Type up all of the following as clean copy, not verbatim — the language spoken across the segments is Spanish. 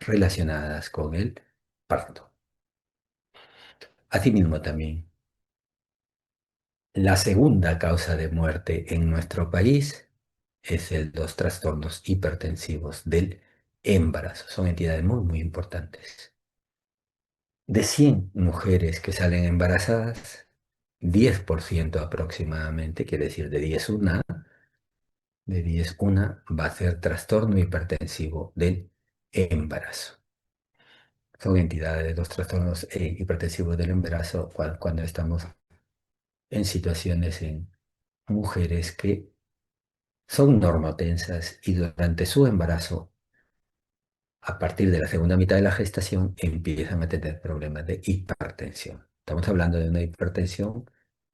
relacionadas con el parto. Asimismo también, la segunda causa de muerte en nuestro país es los trastornos hipertensivos del embarazo. Son entidades muy, muy importantes. De 100 mujeres que salen embarazadas, 10% aproximadamente, quiere decir de 10 una va a ser trastorno hipertensivo del embarazo. Son entidades, los trastornos hipertensivos del embarazo cuando estamos en situaciones en mujeres que son normotensas y durante su embarazo, a partir de la segunda mitad de la gestación, empiezan a tener problemas de hipertensión. Estamos hablando de una hipertensión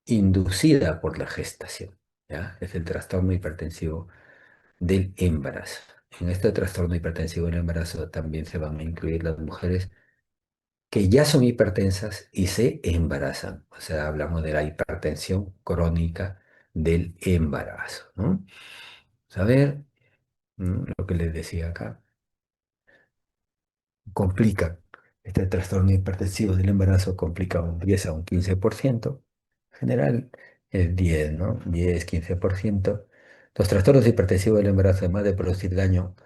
inducida por la gestación, ¿ya? Es el trastorno hipertensivo del embarazo. En este trastorno hipertensivo del embarazo también se van a incluir las mujeres que ya son hipertensas y se embarazan. O sea, hablamos de la hipertensión crónica del embarazo, ¿no? A ver, lo que les decía acá, complica. Este trastorno hipertensivo del embarazo complica un 10 a un 15%. En general es 10, ¿no? 10, 15%. Los trastornos hipertensivos del embarazo, además de producir daño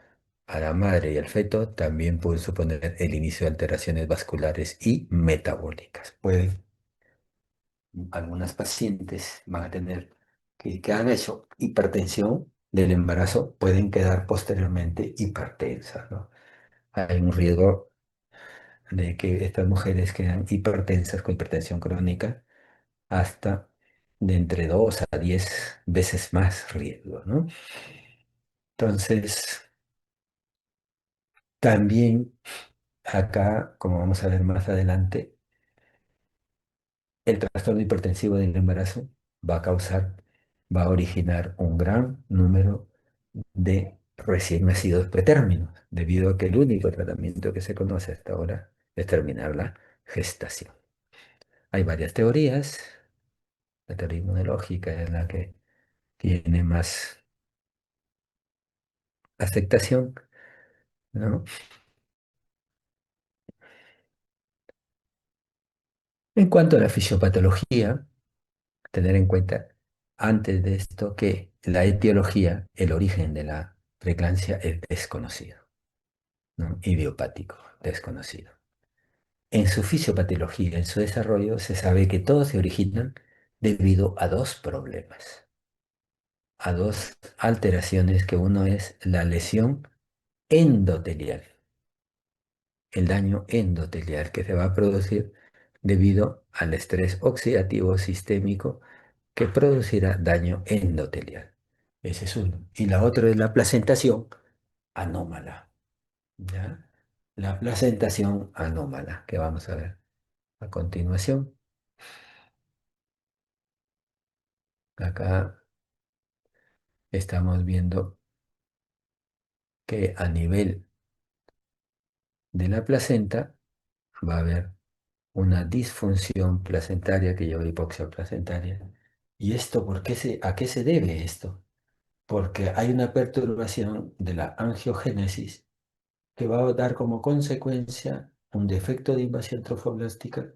a la madre y al feto, también pueden suponer el inicio de alteraciones vasculares y metabólicas. Algunas pacientes van a tener que han hecho hipertensión del embarazo, pueden quedar posteriormente hipertensas, ¿no? Hay un riesgo de que estas mujeres quedan hipertensas con hipertensión crónica hasta de entre 2 a 10 veces más riesgo, ¿no? Entonces, también acá, como vamos a ver más adelante, el trastorno hipertensivo del embarazo va a causar, va a originar un gran número de recién nacidos pretérminos, debido a que el único tratamiento que se conoce hasta ahora es terminar la gestación. Hay varias teorías. La teoría inmunológica es la que tiene más aceptación, ¿no? En cuanto a la fisiopatología, tener en cuenta antes de esto que la etiología, el origen de la preeclampsia es desconocido, ¿no? Idiopático, desconocido. En su fisiopatología, en su desarrollo, se sabe que todos se originan debido a dos problemas, a dos alteraciones, que uno es la lesión endotelial, el daño endotelial que se va a producir debido al estrés oxidativo sistémico que producirá daño endotelial. Ese es uno. Y la otra es la placentación anómala, ¿ya? La placentación anómala, que vamos a ver a continuación. Acá estamos viendo que a nivel de la placenta va a haber una disfunción placentaria que lleva a hipoxia placentaria. ¿Y esto a qué se debe esto? Porque hay una perturbación de la angiogénesis que va a dar como consecuencia un defecto de invasión trofoblástica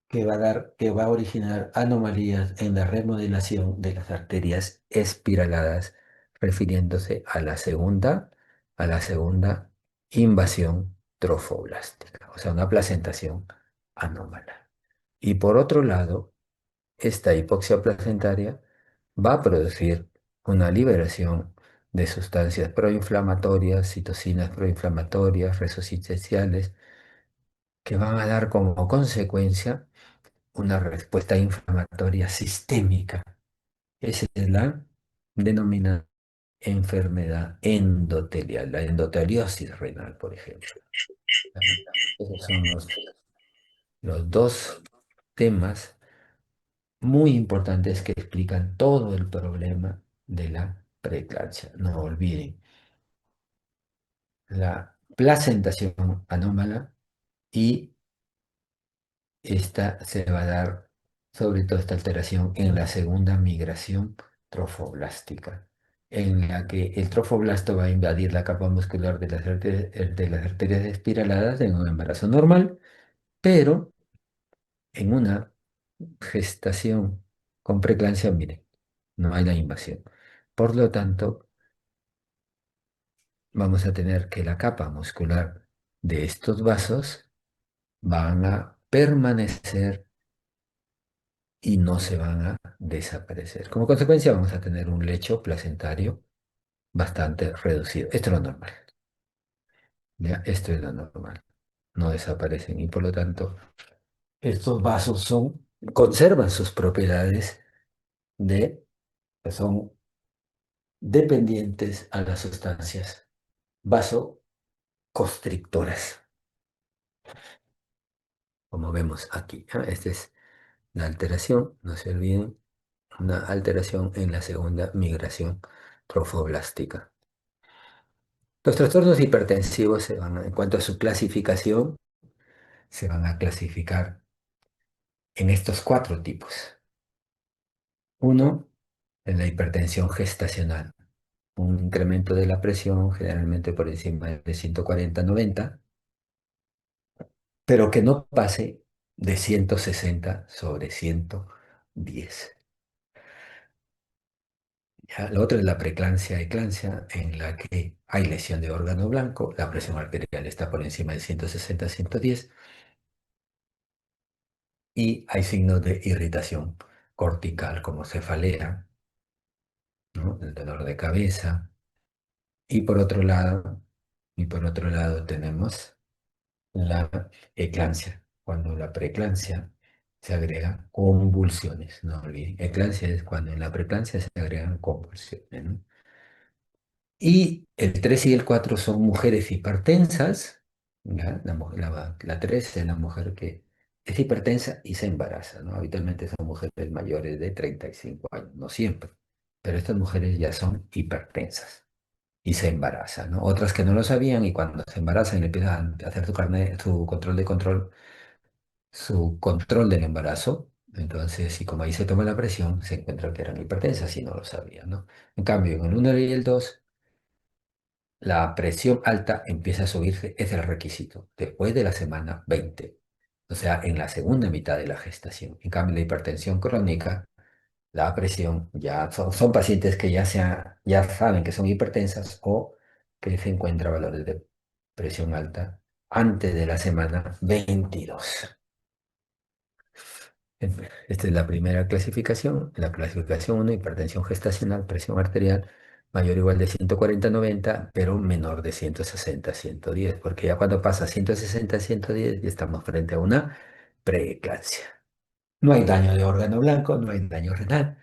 que va a originar anomalías en la remodelación de las arterias espiraladas, refiriéndose a la segunda invasión trofoblástica, o sea, una placentación anómala. Y por otro lado, esta hipoxia placentaria va a producir una liberación de sustancias proinflamatorias, citocinas proinflamatorias, resocistenciales, que van a dar como consecuencia una respuesta inflamatoria sistémica. Esa es la denominada enfermedad endotelial, la endoteliosis renal, por ejemplo. Esos son los dos temas muy importantes que explican todo el problema de la preeclampsia. No olviden la placentación anómala, y esta se va a dar, sobre todo esta alteración, en la segunda migración trofoblástica. en la que el trofoblasto va a invadir la capa muscular de las arterias espiraladas en un embarazo normal, pero en una gestación con preeclampsia, mire, no hay la invasión. Por lo tanto, vamos a tener que la capa muscular de estos vasos van a permanecer y no se van a desaparecer. Como consecuencia, vamos a tener un lecho placentario bastante reducido. Esto es lo normal. ¿Ya? Esto es lo normal. No desaparecen y por lo tanto estos vasos conservan sus propiedades que son dependientes a las sustancias vasoconstrictoras, como vemos aquí. ¿Ah? Esta es la alteración, no se olviden, una alteración en la segunda migración trofoblástica. Los trastornos hipertensivos en cuanto a su clasificación, se van a clasificar en estos cuatro tipos. Uno, en la hipertensión gestacional, un incremento de la presión generalmente por encima de 140-90, pero que no pase de 160/110. Ya, lo otro es la eclampsia, en la que hay lesión de órgano blanco, la presión arterial está por encima de 160/110 y hay signos de irritación cortical como cefalea, ¿no? El dolor de cabeza. Y por otro lado, tenemos la eclampsia. Cuando la preeclampsia se agrega convulsiones, no olviden. Eclampsia es cuando en la preeclampsia se agregan convulsiones, ¿no? Y el 3 y el 4 son mujeres hipertensas. ¿Ya? La 3 es la mujer que es hipertensa y se embaraza, ¿no? Habitualmente son mujeres mayores de 35 años, no siempre, pero estas mujeres ya son hipertensas y se embarazan, ¿no? Otras que no lo sabían y cuando se embarazan y empiezan a hacer su control del embarazo, entonces, y como ahí se toma la presión, se encuentra que eran hipertensas y no lo sabían, ¿no? En cambio, en el 1 y el 2 la presión alta empieza a subirse, es el requisito, después de la semana 20, o sea, en la segunda mitad de la gestación. En cambio, la hipertensión crónica, la presión, ya son pacientes que ya saben que son hipertensas o que se encuentran valores de presión alta antes de la semana 22. Esta es la primera clasificación. La clasificación 1, hipertensión gestacional, presión arterial mayor o igual de 140/90, pero menor de 160/110, porque ya cuando pasa 160/110 ya estamos frente a una preeclampsia. No hay daño de órgano blanco, no hay daño renal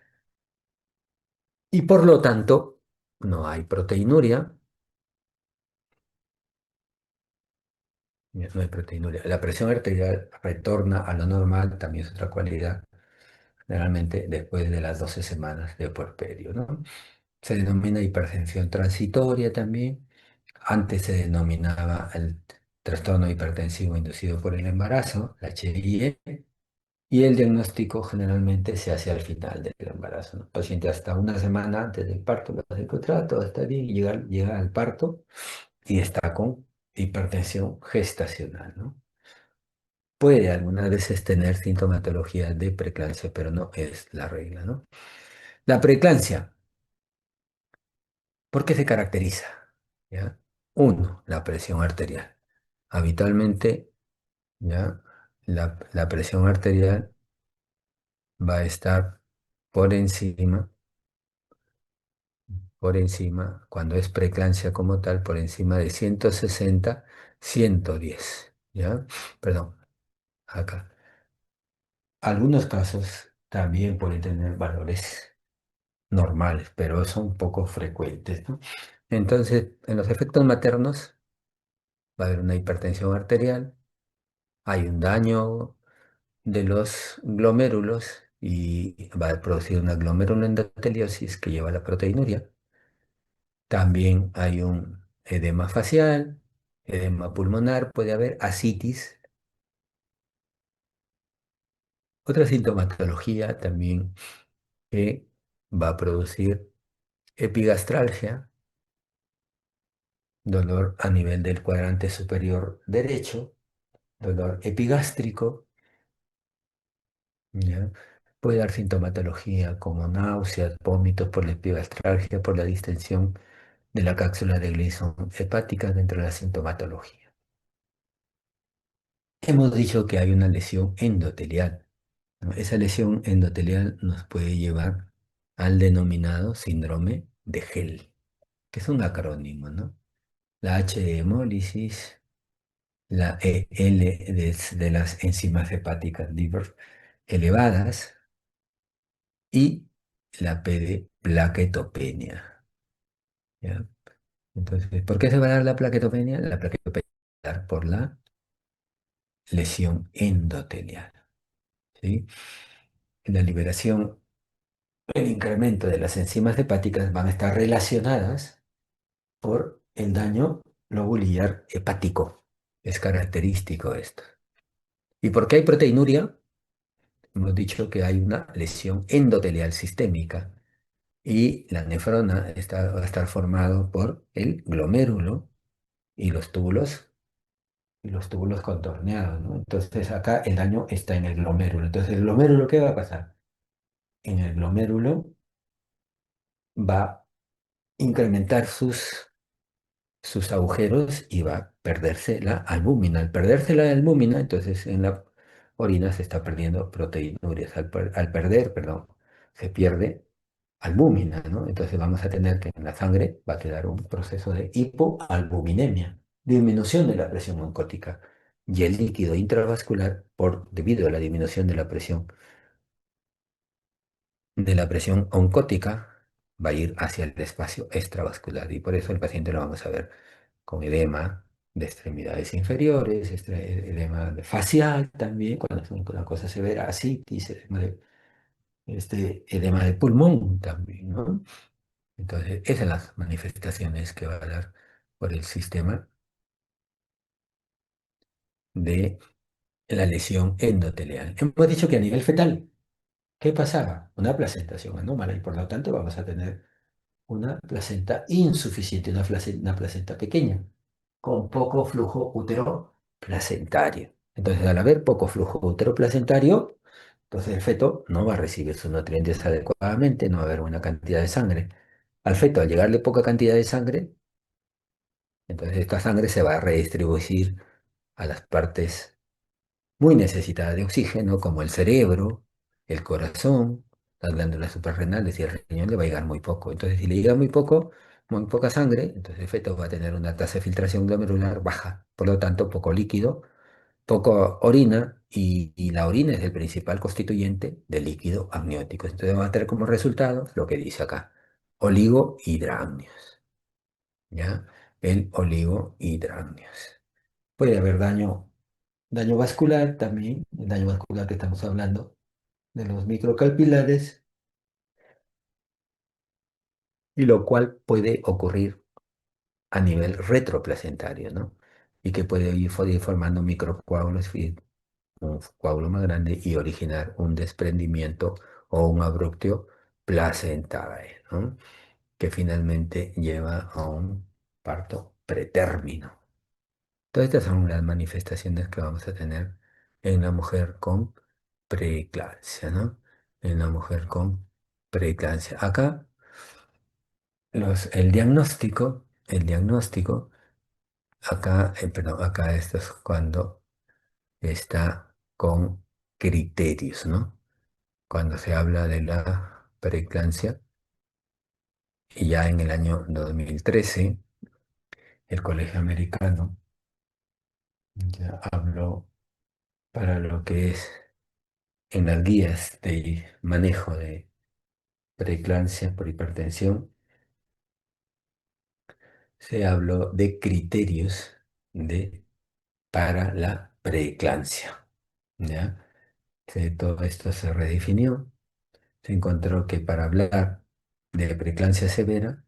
y por lo tanto no hay proteinuria. No hay proteinuria. La presión arterial retorna a lo normal, también es otra cualidad, generalmente después de las 12 semanas de puerperio, ¿no? Se denomina hipertensión transitoria también. Antes se denominaba el trastorno hipertensivo inducido por el embarazo, la HIE, y el diagnóstico generalmente se hace al final del embarazo, ¿no? El paciente hasta una semana antes del parto lo hace el todo está bien, y llega al parto y está con hipertensión gestacional, ¿no? Puede algunas veces tener sintomatología de preeclampsia, pero no es la regla, ¿no? La preeclampsia, ¿por qué se caracteriza? ¿Ya? Uno, la presión arterial. Habitualmente, ¿ya? La presión arterial va a estar por encima, cuando es preeclampsia como tal, por encima de 160/110, ¿ya? Perdón, acá. Algunos casos también pueden tener valores normales, pero son poco frecuentes, ¿no? Entonces, en los efectos maternos va a haber una hipertensión arterial, hay un daño de los glomérulos y va a producir una glomeruloendoteliosis que lleva a la proteinuria. También hay un edema facial, edema pulmonar, puede haber ascitis. Otra sintomatología también que va a producir epigastralgia, dolor a nivel del cuadrante superior derecho, dolor epigástrico, ¿ya? Puede dar sintomatología como náuseas, vómitos por la epigastralgia, por la distensión de la cápsula de Gleason hepática dentro de la sintomatología. Hemos dicho que hay una lesión endotelial, ¿no? Esa lesión endotelial nos puede llevar al denominado síndrome de Gel, que es un acrónimo, ¿no? La H de hemólisis, la L de las enzimas hepáticas liver elevadas y la P de plaquetopenia, ¿ya? Entonces, ¿por qué se va a dar la plaquetopenia? La plaquetopenia se va a dar por la lesión endotelial, ¿sí? La liberación, el incremento de las enzimas hepáticas van a estar relacionadas por el daño lobular hepático. Es característico esto. ¿Y por qué hay proteinuria? Hemos dicho que hay una lesión endotelial sistémica y la nefrona va a estar formado por el glomérulo y los túbulos contorneados, ¿no? Entonces acá el daño está en el glomérulo. Entonces el glomérulo, ¿qué va a pasar? En el glomérulo va a incrementar sus agujeros y va a perderse la albúmina. Al perderse la albúmina, entonces en la orina se está perdiendo proteinurias. Al perder, perdón, se pierde albúmina, ¿no? Entonces vamos a tener que en la sangre va a quedar un proceso de hipoalbuminemia, disminución de la presión oncótica y el líquido intravascular debido a la disminución de la presión oncótica va a ir hacia el espacio extravascular y por eso el paciente lo vamos a ver con edema de extremidades inferiores, edema facial también, cuando es una cosa severa, ascitis, edema de pulmón también, ¿no? Entonces, esas son las manifestaciones que va a dar por el sistema de la lesión endotelial. Hemos dicho que a nivel fetal, ¿qué pasaba? Una placentación anómala y por lo tanto vamos a tener una placenta insuficiente, una placenta pequeña, con poco flujo útero placentario. Entonces, al haber poco flujo útero placentario, entonces el feto no va a recibir sus nutrientes adecuadamente, no va a haber una cantidad de sangre. Al feto, al llegarle poca cantidad de sangre, entonces esta sangre se va a redistribuir a las partes muy necesitadas de oxígeno, como el cerebro, el corazón, las glándulas suprarrenales y el riñón le va a llegar muy poco. Entonces, si le llega muy poco, muy poca sangre, entonces el feto va a tener una tasa de filtración glomerular baja. Por lo tanto, poco líquido, poco orina, y la orina es el principal constituyente del líquido amniótico. Entonces, va a tener como resultado lo que dice acá, oligohidramnios, ¿ya? El oligohidramnios. Puede haber daño vascular también, el daño vascular que estamos hablando de los microcapilares, y lo cual puede ocurrir a nivel retroplacentario, ¿no? Y que puede ir formando microcoágulos y un coágulo más grande y originar un desprendimiento o un abruptio placentae, ¿no? Que finalmente lleva a un parto pretérmino. Todas estas son las manifestaciones que vamos a tener en la mujer con preeclampsia, ¿no? En la mujer con preeclampsia. Acá, el diagnóstico, acá, perdón, acá esto es cuando está con criterios, ¿no? Cuando se habla de la preeclampsia, y ya en el año 2013, el Colegio Americano ya habló para lo que es en las guías de manejo de preeclampsia por hipertensión, se habló de criterios para la preeclampsia, ¿ya? Todo esto se redefinió. Se encontró que para hablar de preeclampsia severa,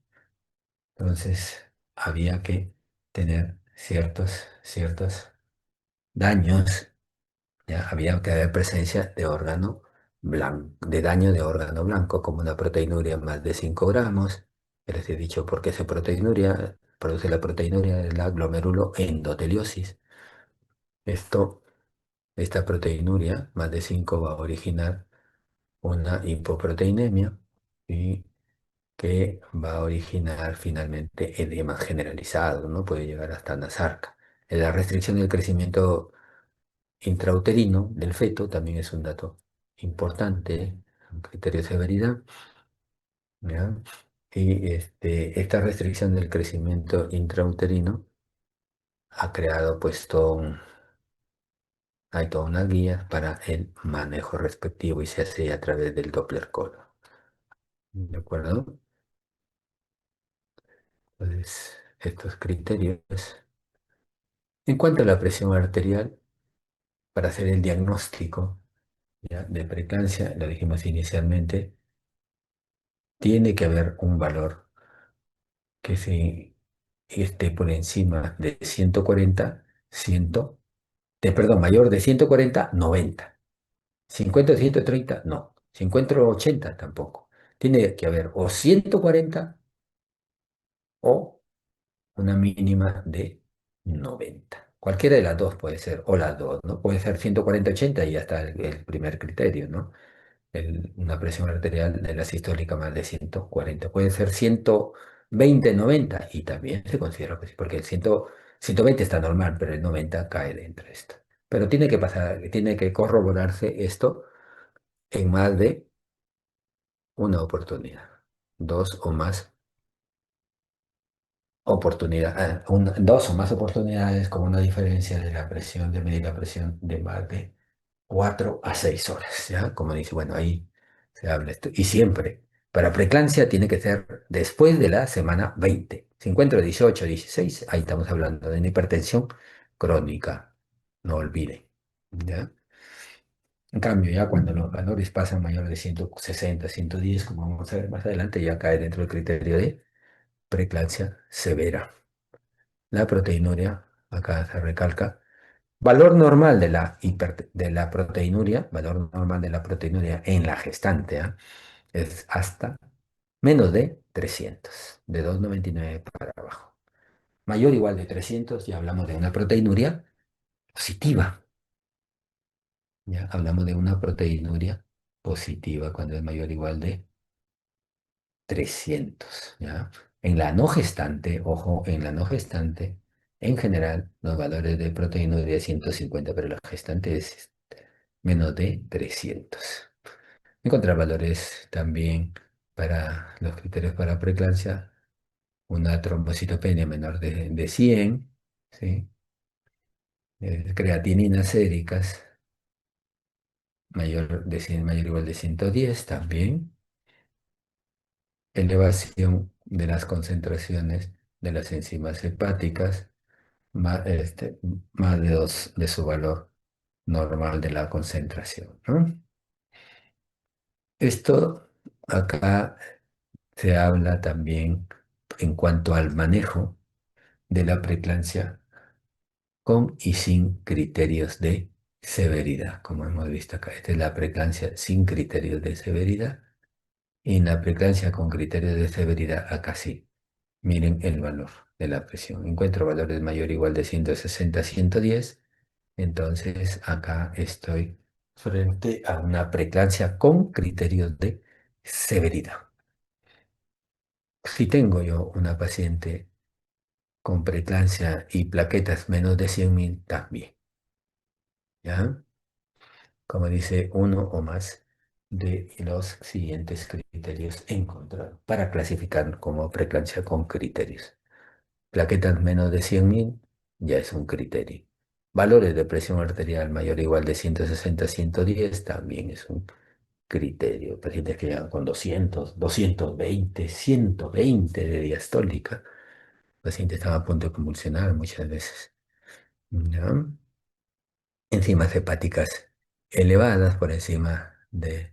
entonces había que tener ciertos daños, ¿ya? Había que haber presencia de órgano blanco, de daño de órgano blanco, como una proteinuria más de 5 gramos, Ya les he dicho por qué se proteinuria, produce la proteinuria de la glomérulo endoteliosis. Esto, esta proteinuria, más de 5 va a originar una hipoproteinemia y que va a originar finalmente edema generalizado, ¿no? Puede llegar hasta Nasarca. La restricción del crecimiento intrauterino del feto también es un dato importante, un criterio de severidad, ¿ya? Y esta restricción del crecimiento intrauterino ha creado pues hay toda una guía para el manejo respectivo y se hace a través del Doppler color. ¿De acuerdo? Entonces, estos criterios. En cuanto a la presión arterial, para hacer el diagnóstico, ¿ya?, de preeclampsia, lo dijimos inicialmente, tiene que haber un valor que se esté por encima de 140, 100, perdón, mayor de 140, 90. 50 o 130, no. 50 o 80 tampoco. Tiene que haber o 140 o una mínima de 90. Cualquiera de las dos puede ser, o las dos, ¿no? Puede ser 140-80 y ya está el primer criterio, ¿no? Una presión arterial de la sistólica más de 140. Puede ser 120-90 y también se considera que sí, porque el 120 está normal, pero el 90 cae dentro de esto. Pero tiene que pasar, tiene que corroborarse esto en más de una oportunidad, dos o más oportunidades, dos o más oportunidades con una diferencia de la presión, de medir la presión de más de 4 a 6 horas, ¿ya? Como dice, bueno, ahí se habla esto. Y siempre, para preeclampsia tiene que ser después de la semana 20. Si encuentro 18, 16, ahí estamos hablando de una hipertensión crónica, no olviden, ¿ya? En cambio, ya cuando los valores pasan mayor de 160, 110, como vamos a ver más adelante, ya cae dentro del criterio de preeclampsia severa. La proteinuria, acá se recalca, valor normal de la proteinuria, valor normal de la proteinuria en la gestante, ¿ah?, es hasta menos de 300, de 299 para abajo. Mayor o igual de 300, ya hablamos de una proteinuria positiva. Ya hablamos de una proteinuria positiva cuando es mayor o igual de 300, ¿ya? En la no gestante, ojo, en la no gestante, en general, los valores de proteinuria es 150, pero la gestante es menos de 300. Encontrar valores también para los criterios para preeclampsia, una trombocitopenia menor de 100, ¿sí? Creatininas séricas mayor de 100, mayor o igual de 110 también. Elevación de las concentraciones de las enzimas hepáticas, más de 2 de su valor normal de la concentración, ¿no? Esto acá se habla también en cuanto al manejo de la preeclampsia con y sin criterios de severidad, como hemos visto acá. Esta es la preeclampsia sin criterios de severidad y en la preeclampsia con criterios de severidad acá sí. Miren el valor de la presión. Encuentro valores mayor o igual de 160 a 110. Entonces acá estoy frente a una preeclampsia con criterios de severidad. Si tengo yo una paciente con preeclampsia y plaquetas menos de 100.000, también, ¿ya? Como dice, uno o más de los siguientes criterios encontrados para clasificar como preeclampsia con criterios. Plaquetas menos de 100.000 ya es un criterio. Valores de presión arterial mayor o igual de 160 a 110 también es un criterio. Pacientes que llegan con 200, 220, 120 de diastólica. Pacientes están a punto de convulsionar muchas veces. ¿Ya? Enzimas hepáticas elevadas por encima de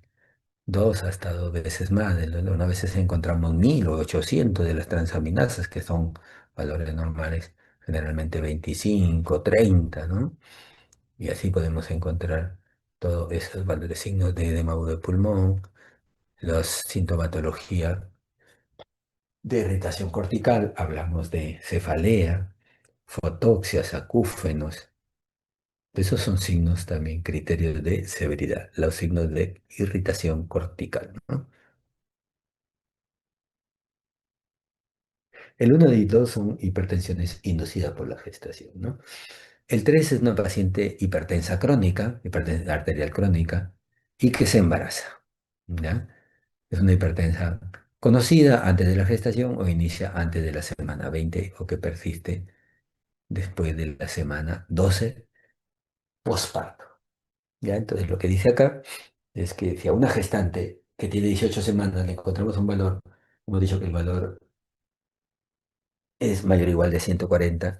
2 hasta 2 veces más. Una veces encontramos 1.000 o 800 de las transaminasas, que son valores normales, generalmente 25, 30, ¿no? Y así podemos encontrar todos esos valores, signos de edema agudo de pulmón, la sintomatología De irritación cortical hablamos de cefalea, fotoxias, acúfenos. Esos son signos también, criterios de severidad, los signos de irritación cortical, ¿no? El uno y 2 son hipertensiones inducidas por la gestación, ¿no? El 3 es una paciente hipertensa crónica, hipertensa arterial crónica, y que se embaraza, ¿ya? Es una hipertensa conocida antes de la gestación o inicia antes de la semana 20 o que persiste después de la semana 12 posparto. ¿Ya? Entonces lo que dice acá es que si a una gestante que tiene 18 semanas le encontramos un valor, hemos dicho que el valor es mayor o igual de 140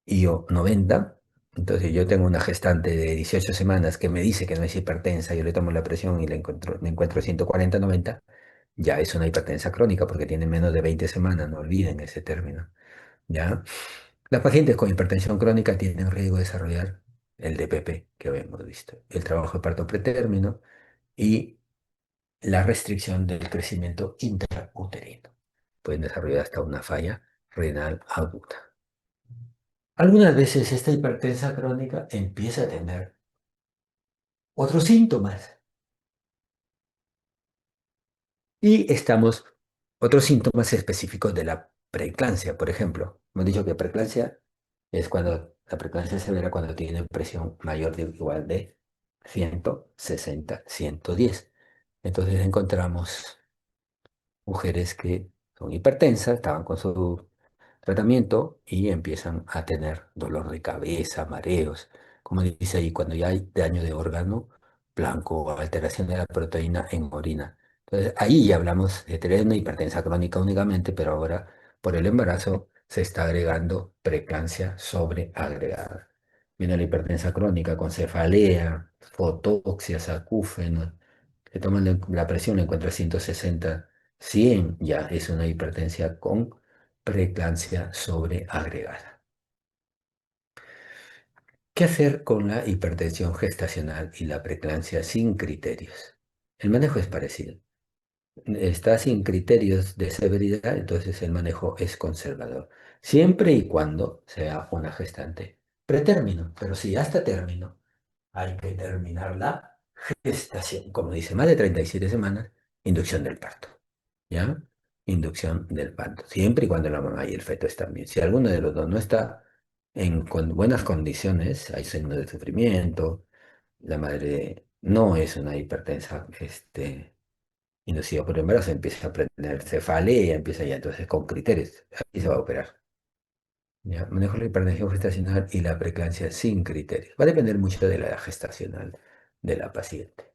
y o 90, entonces yo tengo una gestante de 18 semanas que me dice que no es hipertensa, yo le tomo la presión y le encuentro 140-90, ya es una hipertensa crónica porque tiene menos de 20 semanas, no olviden ese término. ¿Ya? Las pacientes con hipertensión crónica tienen riesgo de desarrollar el DPP que habíamos visto, el trabajo de parto pretérmino y la restricción del crecimiento intrauterino. Pueden desarrollar hasta una falla renal aguda. Algunas veces esta hipertensa crónica empieza a tener otros síntomas y otros síntomas específicos de la preeclampsia, por ejemplo. Hemos dicho que preeclampsia es cuando la preeclampsia severa cuando tiene presión mayor o igual de 160-110. Entonces encontramos mujeres que son hipertensas, estaban con su tratamiento y empiezan a tener dolor de cabeza, mareos, como dice ahí, cuando ya hay daño de órgano blanco o alteración de la proteína en orina. Entonces ahí ya hablamos de tener una hipertensa crónica únicamente, pero ahora por el embarazo se está agregando preeclampsia sobreagregada. Viene la hipertensa crónica con cefalea, fotoxias, acúfenos, le toman la presión, le encuentra 160, 100, ya es una hipertensia con preeclampsia sobreagregada. ¿Qué hacer con la hipertensión gestacional y la preeclampsia sin criterios? El manejo es parecido. Está sin criterios de severidad, entonces el manejo es conservador, siempre y cuando sea una gestante pretérmino, pero si hasta término hay que terminar la gestación, como dice, más de 37 semanas, inducción del parto. ¿Ya? Inducción del parto, siempre y cuando la mamá y el feto están bien. Si alguno de los dos no está con buenas condiciones, hay signos de sufrimiento, la madre no es una hipertensa inducida por embarazo, empieza a aprender cefalea, empieza ya entonces con criterios, ahí se va a operar. ¿Ya? Manejo la hipertensión gestacional y la preeclampsia sin criterios. Va a depender mucho de la edad gestacional de la paciente.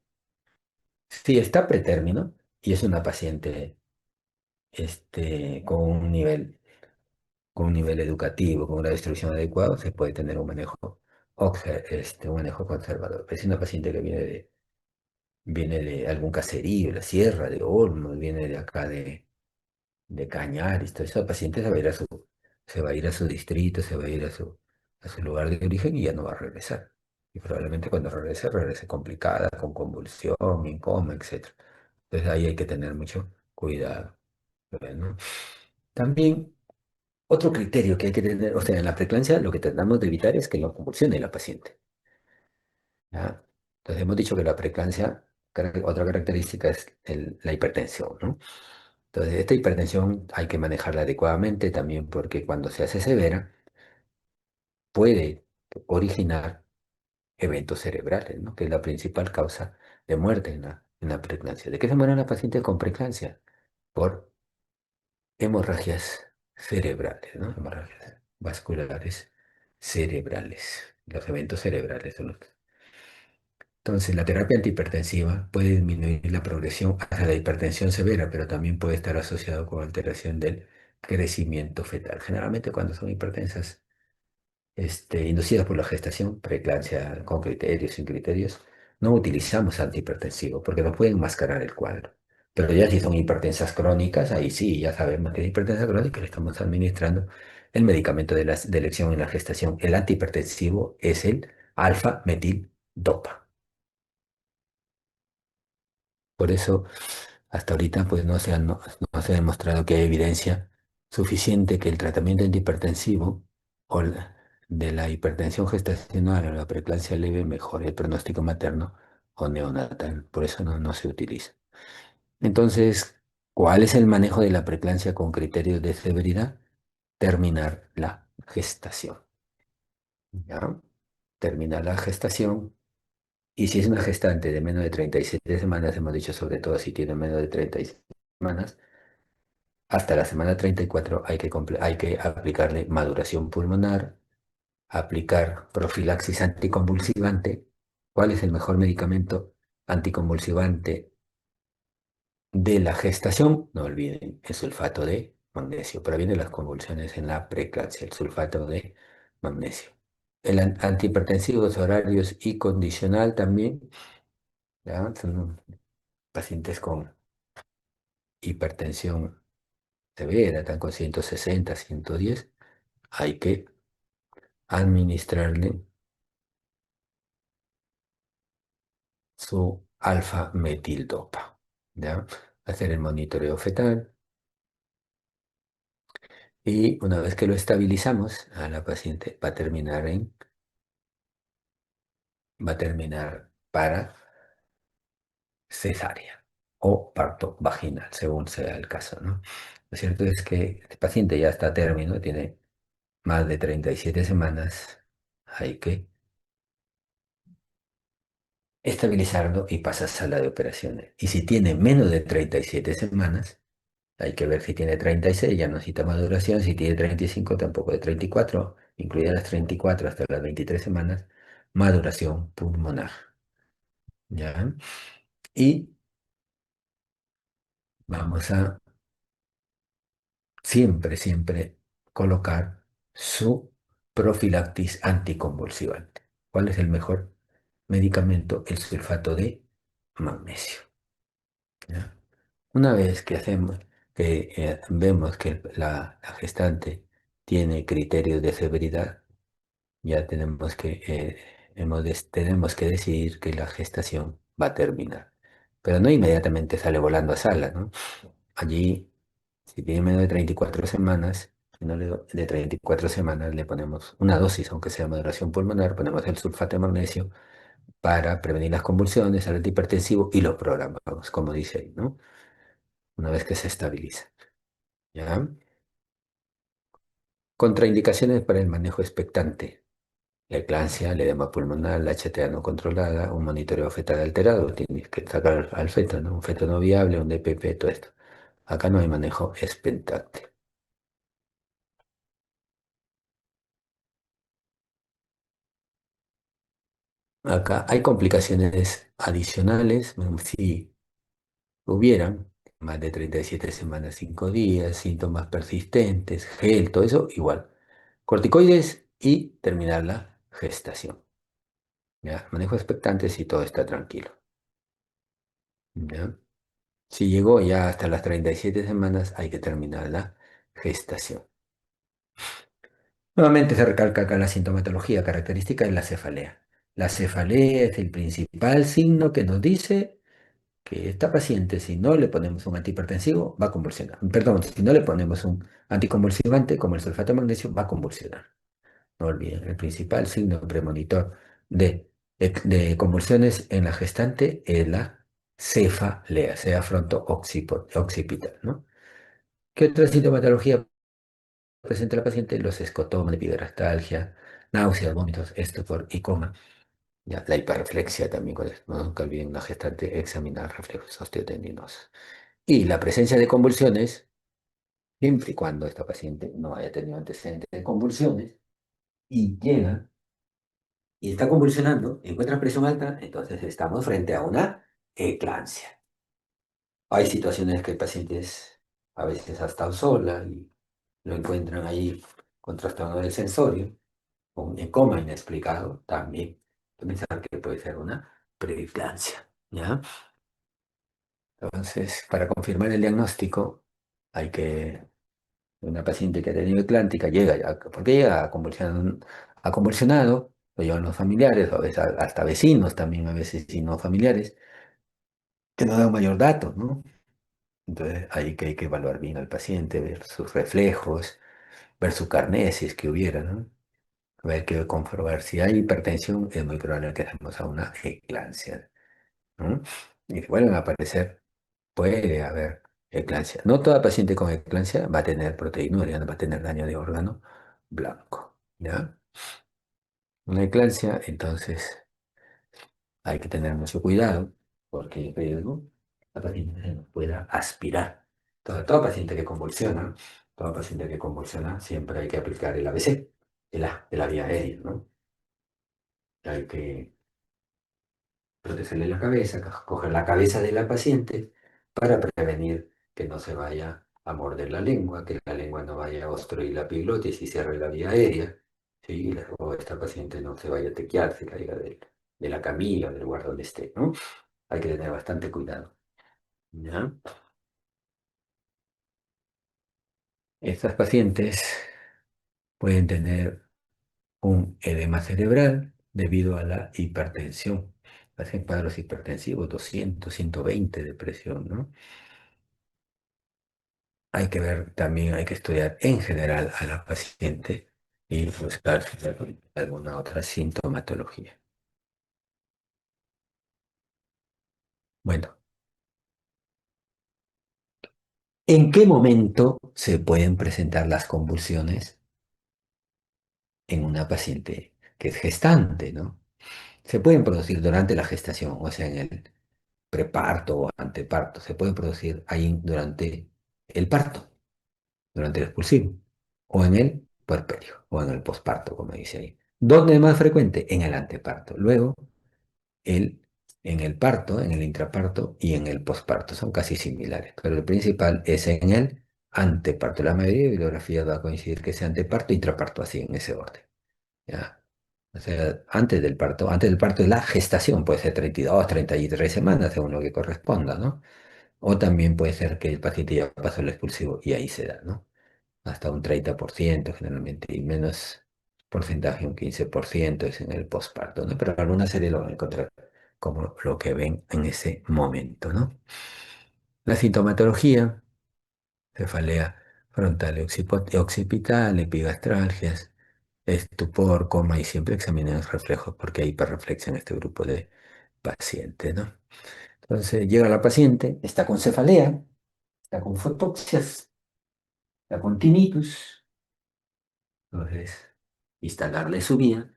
Si está pretérmino y es una paciente con un nivel educativo, con una distribución adecuada, se puede tener un manejo, un manejo conservador. Es una paciente que viene de algún caserío, la Sierra, de Olmos, viene de acá de Cañaris, toda esa paciente se va a ir a su distrito, se va a ir a su lugar de origen y ya no va a regresar. Y probablemente cuando regrese complicada, con convulsión, en coma, etc. Entonces ahí hay que tener mucho cuidado. ¿No? También otro criterio que hay que tener, o sea, en la preeclampsia lo que tratamos de evitar es que no convulsione la paciente. ¿Ya? Entonces hemos dicho que la preeclampsia, otra característica es la hipertensión, ¿no? Entonces esta hipertensión hay que manejarla adecuadamente también porque cuando se hace severa puede originar eventos cerebrales, ¿no? Que es la principal causa de muerte en la preeclampsia. ¿De qué se mueren las pacientes con preeclampsia? Por hemorragias cerebrales, ¿no? Hemorragias vasculares cerebrales. Los eventos cerebrales son los que... Entonces, la terapia antihipertensiva puede disminuir la progresión hacia la hipertensión severa, pero también puede estar asociado con alteración del crecimiento fetal. Generalmente cuando son hipertensas inducidas por la gestación, preeclampsia con criterios, sin criterios, no utilizamos antihipertensivos porque no pueden mascarar el cuadro. Pero ya si son hipertensas crónicas, ahí sí, ya sabemos que es hipertensa crónica, le estamos administrando el medicamento de elección en la gestación. El antihipertensivo es el alfa-metil dopa. Por eso Hasta ahorita pues no se ha demostrado que hay evidencia suficiente que el tratamiento antihipertensivo de la hipertensión gestacional o la preeclampsia leve mejore el pronóstico materno o neonatal. Por eso no se utiliza. Entonces, ¿cuál es el manejo de la preeclampsia con criterios de severidad? Terminar la gestación. ¿Ya? Terminar la gestación. Y si es una gestante de menos de 37 semanas, hemos dicho sobre todo si tiene menos de 36 semanas, hasta la semana 34 hay que aplicarle maduración pulmonar, aplicar profilaxis anticonvulsivante. ¿Cuál es el mejor medicamento anticonvulsivante de la gestación? No olviden, el sulfato de magnesio. Previene las convulsiones en la preeclampsia, el sulfato de magnesio. El antihipertensivos horarios y condicional también, ¿ya? Son pacientes con hipertensión severa, están con 160, 110, hay que administrarle su alfa-metildopa, ¿ya? Hacer el monitoreo fetal y una vez que lo estabilizamos, a la paciente va a terminar para cesárea o parto vaginal, según sea el caso, ¿no? Lo cierto es que este paciente ya está a término, tiene más de 37 semanas, hay que estabilizarlo y pasa a sala de operaciones. Y si tiene menos de 37 semanas, hay que ver si tiene 36, ya no necesita maduración, si tiene 35, tampoco de 34, incluidas las 34 hasta las 23 semanas, maduración pulmonar. ¿Ya? Y vamos a siempre colocar su profilaxis anticonvulsivante. ¿Cuál es el mejor medicamento? El sulfato de magnesio. ¿Ya? Una vez que vemos que la gestante tiene criterios de severidad, ya tenemos que decidir que la gestación va a terminar. Pero no inmediatamente sale volando a sala, ¿no? Allí, si tiene menos de 34 semanas, si no de 34 semanas le ponemos una dosis, aunque sea maduración pulmonar, ponemos el sulfato de magnesio para prevenir las convulsiones, el antihipertensivo y lo programamos, como dice ahí, ¿no? Una vez que se estabiliza. ¿Ya? Contraindicaciones para el manejo expectante. La eclampsia, el edema pulmonar, la HTA no controlada, un monitoreo fetal alterado. Tienes que sacar al feto, ¿no? Un feto no viable, un DPP, todo esto. Acá no hay manejo expectante. Acá hay complicaciones adicionales, si hubieran más de 37 semanas, 5 días, síntomas persistentes, gel, todo eso, igual. Corticoides y terminar la gestación. ¿Ya? Manejo expectante si todo está tranquilo. ¿Ya? Si llegó ya hasta las 37 semanas, hay que terminar la gestación. Nuevamente se recalca acá la sintomatología característica de la cefalea. La cefalea es el principal signo que nos dice que esta paciente, si no le ponemos un antihipertensivo, va a convulsionar. Perdón, si no le ponemos un anticonvulsivante como el sulfato de magnesio, va a convulsionar. No olviden, el principal signo premonitor de convulsiones en la gestante es la cefalea, sea fronto-occipital, ¿no? ¿Qué otra sintomatología presenta la paciente? Los escotomas, epigrastalgia, náuseas, vómitos, estupor y coma. Ya, la hiperreflexia también, no nunca olviden la gestante examinar reflejos osteotendinosos. Y la presencia de convulsiones, siempre y cuando esta paciente no haya tenido antecedentes de convulsiones y llega y está convulsionando, encuentra presión alta, entonces estamos frente a una eclampsia. Hay situaciones que el paciente a veces ha estado sola y lo encuentran ahí con trastorno del sensorio, con un coma inexplicado, también hay que pensar que puede ser una preeclampsia, ¿ya? Entonces, para confirmar el diagnóstico, hay que una paciente que ha tenido eclántica llega ya, porque llega ha convulsionado, lo llevan los familiares, o a veces hasta vecinos también, a veces y no familiares, que no dan mayor dato, ¿no? Entonces, ahí que hay que evaluar bien al paciente, ver sus reflejos, ver su carné si es que hubiera, ¿no? Hay que comprobar si hay hipertensión, es muy probable que demos a una eclampsia, ¿no? Y si vuelven a aparecer, puede haber eclampsia. No toda paciente con eclampsia va a tener proteinuria, no va a tener daño de órgano blanco, ¿ya? Una eclampsia, entonces, hay que tener mucho cuidado porque el riesgo la paciente se nos pueda aspirar. Todo paciente que convulsiona, todo paciente que convulsiona, siempre hay que aplicar el ABC, de la vía aérea, ¿no? Hay que protegerle la cabeza, coger la cabeza de la paciente para prevenir que no se vaya a morder la lengua, que la lengua no vaya a obstruir la epiglotis y cierre la vía aérea, ¿sí? Y luego esta paciente no se vaya a tequear, se caiga de la camilla o del lugar donde esté, ¿no? Hay que tener bastante cuidado. ¿Ya? Estas pacientes pueden tener un edema cerebral debido a la hipertensión. Hacen cuadros hipertensivos, 200, 120 de presión, ¿no? Hay que ver también, hay que estudiar en general a la paciente y buscar si hay alguna otra sintomatología. Bueno, ¿en qué momento se pueden presentar las convulsiones en una paciente que es gestante, ¿no? Se pueden producir durante la gestación, o sea, en el preparto o anteparto. Se pueden producir ahí durante el parto, durante el expulsivo, o en el puerperio, o en el posparto, como dice ahí. ¿Dónde es más frecuente? En el anteparto. Luego, el, en el parto, en el intraparto y en el posparto. Son casi similares, pero el principal es en el anteparto. La mayoría de bibliografías va a coincidir que sea anteparto e intraparto, así en ese orden. ¿Ya? O sea, antes del parto es la gestación, puede ser 32, 33 semanas, según lo que corresponda, ¿no? O también puede ser que el paciente ya pasó el expulsivo y ahí se da, ¿no? Hasta un 30% generalmente, y menos porcentaje, un 15% es en el posparto, ¿no? Pero alguna serie lo van a encontrar como lo que ven en ese momento, ¿no? La sintomatología, cefalea frontal y occipital, epigastralgias, estupor, coma y siempre examinen los reflejos porque hay hiperreflexia en este grupo de pacientes, ¿no? Entonces llega la paciente, está con cefalea, está con fotoxias, está con tinnitus, entonces instalarle su vía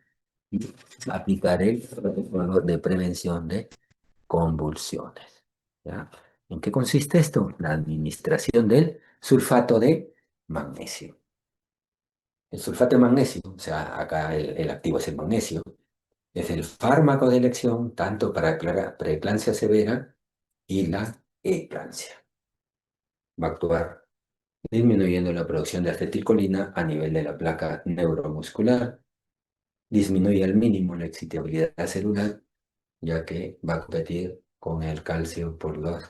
y aplicar el protocolo de prevención de convulsiones, ¿ya? ¿En qué consiste esto? La administración del sulfato de magnesio. El sulfato de magnesio, o sea, acá el activo es el magnesio, es el fármaco de elección tanto para preeclampsia severa y la eclampsia. Va a actuar disminuyendo la producción de acetilcolina a nivel de la placa neuromuscular, disminuye al mínimo la excitabilidad celular, ya que va a competir con el calcio por los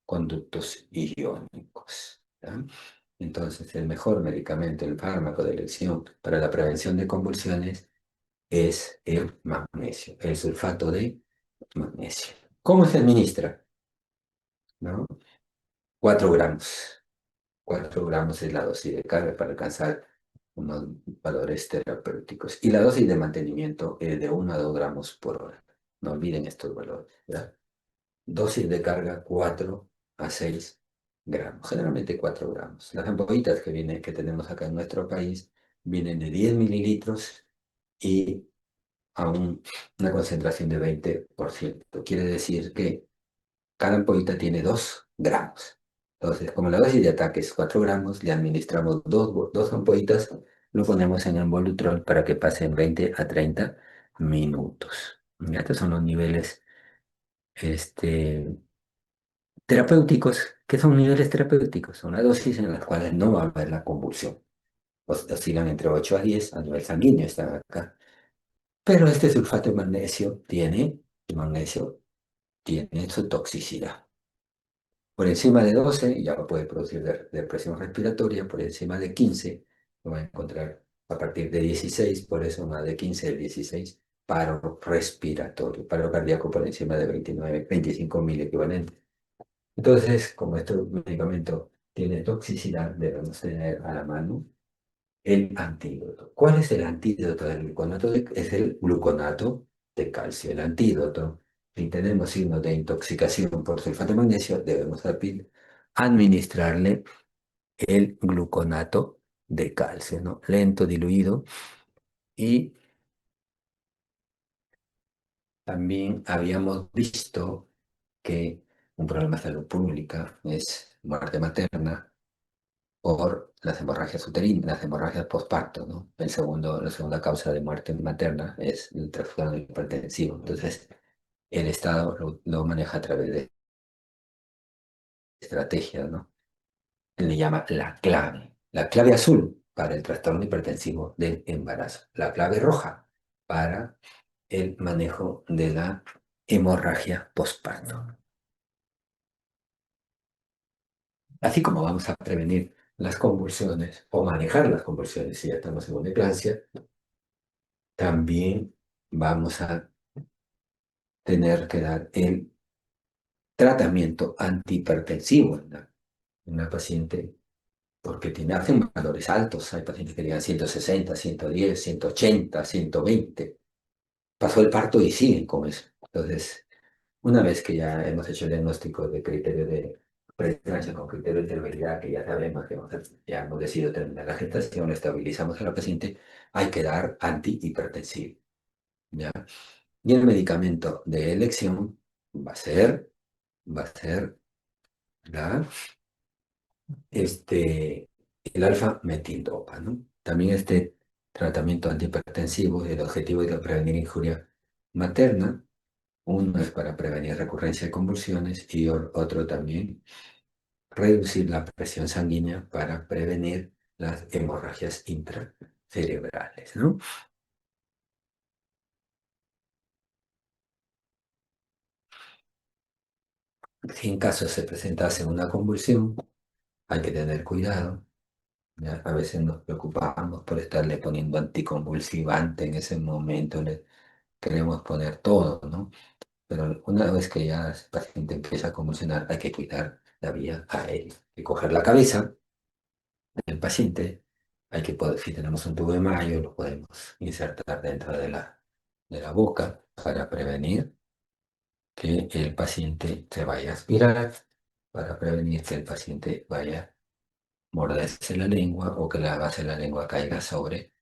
conductos iónicos, ¿ya? Entonces, el mejor medicamento, el fármaco de elección para la prevención de convulsiones es el magnesio, el sulfato de magnesio. ¿Cómo se administra? ¿No? 4 gramos. 4 gramos es la dosis de carga para alcanzar unos valores terapéuticos. Y la dosis de mantenimiento es de 1 a 2 gramos por hora. No olviden estos valores, ¿verdad? Dosis de carga 4 a 6 gramos. Generalmente 4 gramos. Las ampollitas que tenemos acá en nuestro país vienen de 10 mililitros y a una concentración de 20%. Quiere decir que cada ampollita tiene 2 gramos. Entonces, como la dosis de ataque es 4 gramos, le administramos dos ampollitas, lo ponemos en envolutrol para que pasen 20 a 30 minutos. Y estos son los niveles este, terapéuticos. ¿Qué son niveles terapéuticos? Son las dosis en las cuales no va a haber la convulsión. Oscilan entre 8 a 10 a nivel sanguíneo, están acá. Pero este sulfato de magnesio tiene su toxicidad. Por encima de 12 ya puede producir depresión respiratoria, por encima de 15 lo va a encontrar a partir de 16, por eso más de 15 a 16, paro respiratorio, paro cardíaco por encima de 29, 25.000 equivalentes. Entonces, como este medicamento tiene toxicidad, debemos tener a la mano el antídoto. ¿Cuál es el antídoto del gluconato? Es el gluconato de calcio. El antídoto, si tenemos signos de intoxicación por sulfato de magnesio, debemos administrarle el gluconato de calcio, ¿no? Lento, diluido. Y también habíamos visto que un problema de salud pública es muerte materna por las hemorragias uterinas, las hemorragias postparto, ¿no? La segunda causa de muerte materna es el trastorno hipertensivo. Entonces, el Estado lo maneja a través de estrategias, ¿no? Le llama la clave azul para el trastorno hipertensivo del embarazo, la clave roja para el manejo de la hemorragia postparto. Así como vamos a prevenir las convulsiones o manejar las convulsiones si ya estamos en una eclampsia, también vamos a tener que dar el tratamiento antihipertensivo en una paciente porque hacen valores altos. Hay pacientes que llegan a 160, 110, 180, 120. Pasó el parto y siguen con eso. Entonces, una vez que ya hemos hecho el diagnóstico de criterio de preeclampsia con criterio de intermediaridad, que ya sabemos que ya hemos decidido terminar la gestación, estabilizamos a la paciente, hay que dar antihipertensivo, ¿ya? Y el medicamento de elección va a ser la, el alfa-metildopa, ¿no? También este tratamiento antihipertensivo, el objetivo es de prevenir injuria materna. Uno es para prevenir recurrencia de convulsiones y otro también reducir la presión sanguínea para prevenir las hemorragias intracerebrales, ¿no? Si en caso se presentase una convulsión, hay que tener cuidado. ¿Ya? A veces nos preocupamos por estarle poniendo anticonvulsivante en ese momento, le queremos poner todo, ¿no? Pero una vez que ya el paciente empieza a convulsionar, hay que cuidar la vía aérea. Hay que coger la cabeza del paciente, si tenemos un tubo de mayo, lo podemos insertar dentro de la boca para prevenir que el paciente se vaya a aspirar, para prevenir que el paciente vaya a morderse la lengua o que la base de la lengua caiga sobre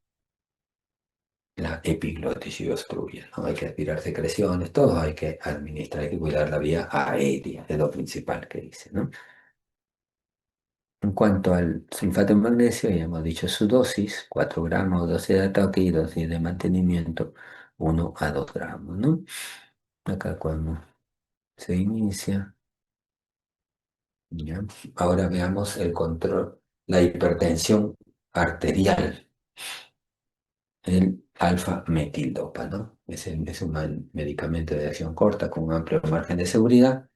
la epiglotis y obstruya, ¿no? Hay que aspirar secreciones, todo hay que administrar, hay que cuidar la vía aérea, es lo principal que dice, ¿no? En cuanto al sulfato de magnesio, ya hemos dicho su dosis, 4 gramos, dosis de ataque y dosis de mantenimiento, 1 a 2 gramos, ¿no? Acá cuando se inicia, ¿ya? Ahora veamos el control, la hipertensión arterial, el alfa-metildopa, ¿no? Es un medicamento de acción corta con un amplio margen de seguridad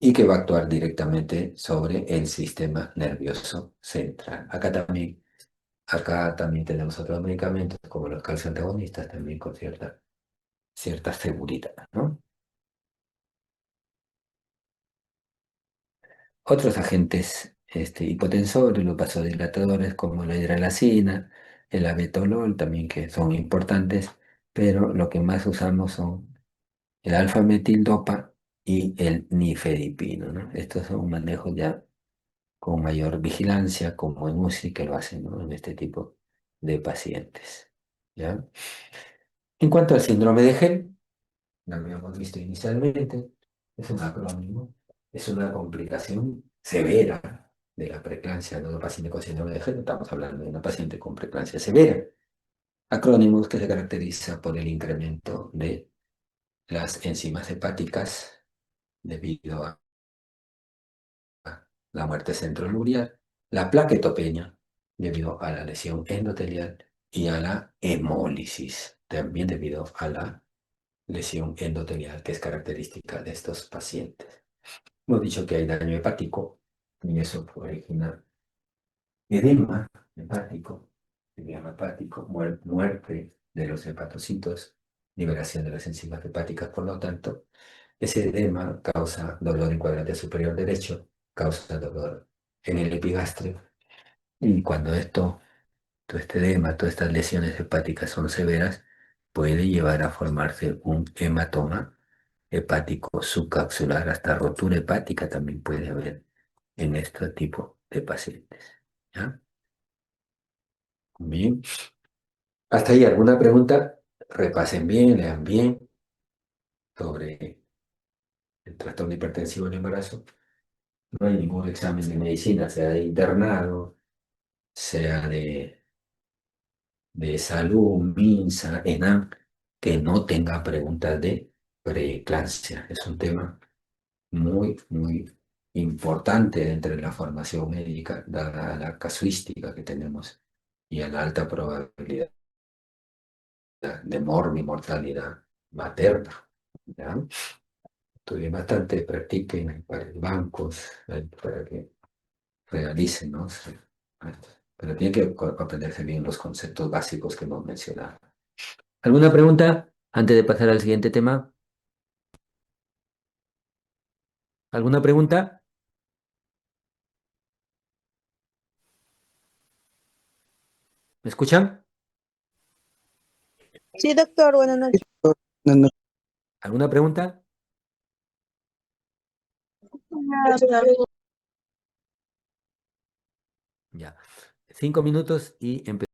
y que va a actuar directamente sobre el sistema nervioso central. Acá también tenemos otros medicamentos como los calcioantagonistas, también con cierta seguridad, ¿no? Otros agentes hipotensores, los vasodilatadores como la hidralazina, el abetolol también que son importantes, pero lo que más usamos son el alfa-metildopa y el nifedipino, ¿no? Estos son manejos ya con mayor vigilancia, como en UCI que lo hacen, ¿no? En este tipo de pacientes, ¿ya? En cuanto al síndrome de Gel, lo habíamos visto inicialmente, es un acrónimo, es una complicación severa de la preeclampsia de una paciente con síndrome de Gel. Estamos hablando de una paciente con preeclampsia severa. Acrónimos que se caracteriza por el incremento de las enzimas hepáticas debido a la muerte centrolunar, la plaquetopenia debido a la lesión endotelial y a la hemólisis, también debido a la lesión endotelial que es característica de estos pacientes. Hemos dicho que hay daño hepático y eso origina edema hepático, edema hepático, muerte de los hepatocitos, liberación de las enzimas hepáticas, por lo tanto, Ese edema causa dolor en cuadrante superior derecho, causa dolor en el epigastrio. Y cuando todo este edema, todas estas lesiones hepáticas son severas, puede llevar a formarse un hematoma hepático subcapsular, hasta rotura hepática también puede haber en este tipo de pacientes. ¿Ya? Bien. Hasta ahí, ¿alguna pregunta? Repasen bien, lean bien sobre el trastorno hipertensivo del embarazo. No hay ningún examen de medicina, sea de internado, sea de salud, MINSA, ENAM, que no tenga preguntas de preeclampsia. Es un tema muy, muy importante dentro de la formación médica, dada la casuística que tenemos y a la alta probabilidad de mortalidad materna. ¿Ya? Estudié bastante, practiquen para bancos, para que realicen, ¿no? Sí. Pero tienen que aprenderse bien los conceptos básicos que hemos mencionado. ¿Alguna pregunta antes de pasar al siguiente tema? ¿Alguna pregunta? ¿Me escuchan? Sí, doctor, buenas noches. No, no, ¿Alguna pregunta? Ya. 5 minutos y empezamos.